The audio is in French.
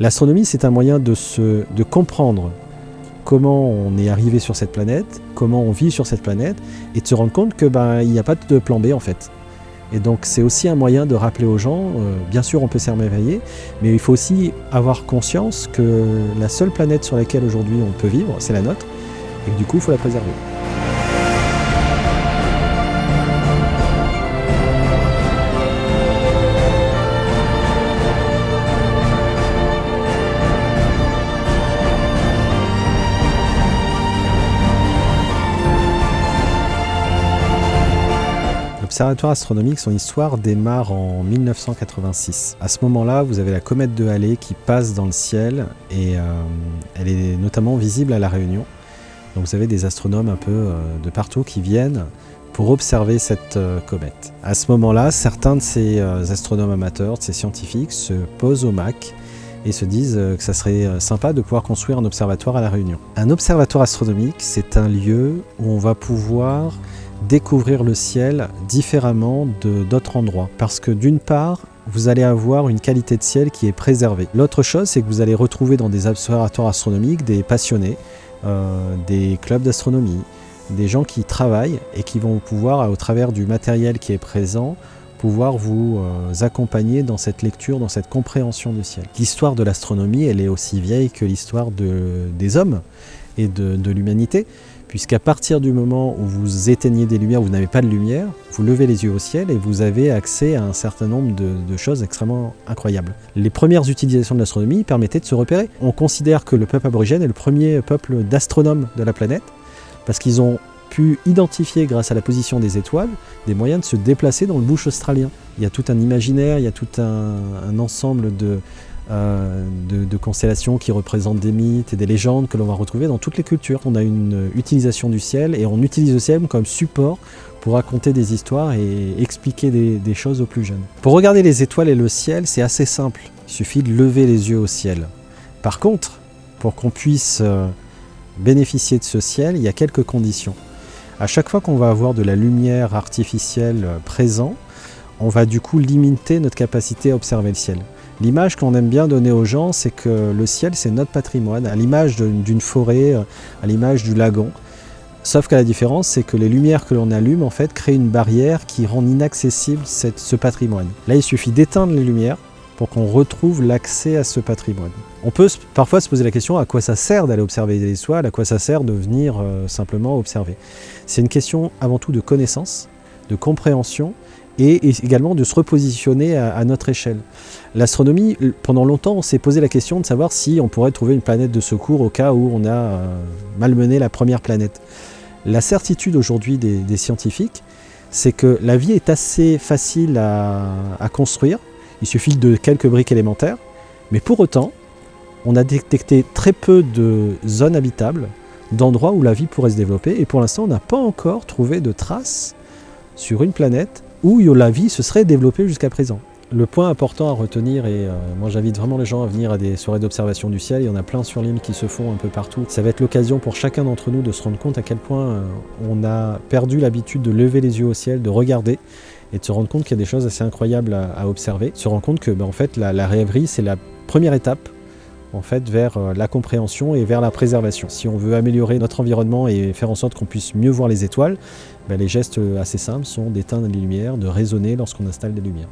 L'astronomie, c'est un moyen de comprendre comment on est arrivé sur cette planète, comment on vit sur cette planète, et de se rendre compte que il n'y a pas de plan B en fait. Et donc c'est aussi un moyen de rappeler aux gens, bien sûr on peut s'émerveiller, mais il faut aussi avoir conscience que la seule planète sur laquelle aujourd'hui on peut vivre, c'est la nôtre, et que du coup il faut la préserver. L'observatoire astronomique, son histoire démarre en 1986. À ce moment-là, vous avez la comète de Halley qui passe dans le ciel et elle est notamment visible à La Réunion. Donc vous avez des astronomes un peu de partout qui viennent pour observer cette comète. À ce moment-là, certains de ces astronomes amateurs, de ces scientifiques, se posent au MAC et se disent que ça serait sympa de pouvoir construire un observatoire à La Réunion. Un observatoire astronomique, c'est un lieu où on va pouvoir découvrir le ciel différemment d'autres endroits. Parce que d'une part, vous allez avoir une qualité de ciel qui est préservée. L'autre chose, c'est que vous allez retrouver dans des observatoires astronomiques des passionnés, des clubs d'astronomie, des gens qui travaillent et qui vont pouvoir, au travers du matériel qui est présent, pouvoir vous accompagner dans cette lecture, dans cette compréhension du ciel. L'histoire de l'astronomie, elle est aussi vieille que l'histoire des hommes et de l'humanité, puisqu'à partir du moment où vous éteignez des lumières, vous n'avez pas de lumière, vous levez les yeux au ciel et vous avez accès à un certain nombre de choses extrêmement incroyables. Les premières utilisations de l'astronomie permettaient de se repérer. On considère que le peuple aborigène est le premier peuple d'astronomes de la planète, parce qu'ils ont pu identifier, grâce à la position des étoiles, des moyens de se déplacer dans le bush australien. Il y a tout un imaginaire, il y a tout un ensemble de constellations qui représentent des mythes et des légendes que l'on va retrouver dans toutes les cultures. On a une utilisation du ciel et on utilise le ciel comme support pour raconter des histoires et expliquer des choses aux plus jeunes. Pour regarder les étoiles et le ciel, c'est assez simple. Il suffit de lever les yeux au ciel. Par contre, pour qu'on puisse bénéficier de ce ciel, il y a quelques conditions. À chaque fois qu'on va avoir de la lumière artificielle présente, on va du coup limiter notre capacité à observer le ciel. L'image qu'on aime bien donner aux gens, c'est que le ciel, c'est notre patrimoine, à l'image d'une forêt, à l'image du lagon. Sauf que la différence, c'est que les lumières que l'on allume, en fait, créent une barrière qui rend inaccessible ce patrimoine. Là, il suffit d'éteindre les lumières pour qu'on retrouve l'accès à ce patrimoine. On peut parfois se poser la question à quoi ça sert d'aller observer les étoiles, à quoi ça sert de venir simplement observer. C'est une question avant tout de connaissance, de compréhension, et également de se repositionner à notre échelle. L'astronomie, pendant longtemps, on s'est posé la question de savoir si on pourrait trouver une planète de secours au cas où on a malmené la première planète. La certitude aujourd'hui des scientifiques, c'est que la vie est assez facile à construire, il suffit de quelques briques élémentaires, mais pour autant, on a détecté très peu de zones habitables, d'endroits où la vie pourrait se développer, et pour l'instant, on n'a pas encore trouvé de traces sur une planète où la vie se serait développée jusqu'à présent. Le point important à retenir, et moi j'invite vraiment les gens à venir à des soirées d'observation du ciel, il y en a plein sur l'île qui se font un peu partout. Ça va être l'occasion pour chacun d'entre nous de se rendre compte à quel point on a perdu l'habitude de lever les yeux au ciel, de regarder, et de se rendre compte qu'il y a des choses assez incroyables à observer. Se rendre compte que en fait, la rêverie, c'est la première étape en fait, vers la compréhension et vers la préservation. Si on veut améliorer notre environnement et faire en sorte qu'on puisse mieux voir les étoiles, les gestes assez simples sont d'éteindre les lumières, de raisonner lorsqu'on installe des lumières.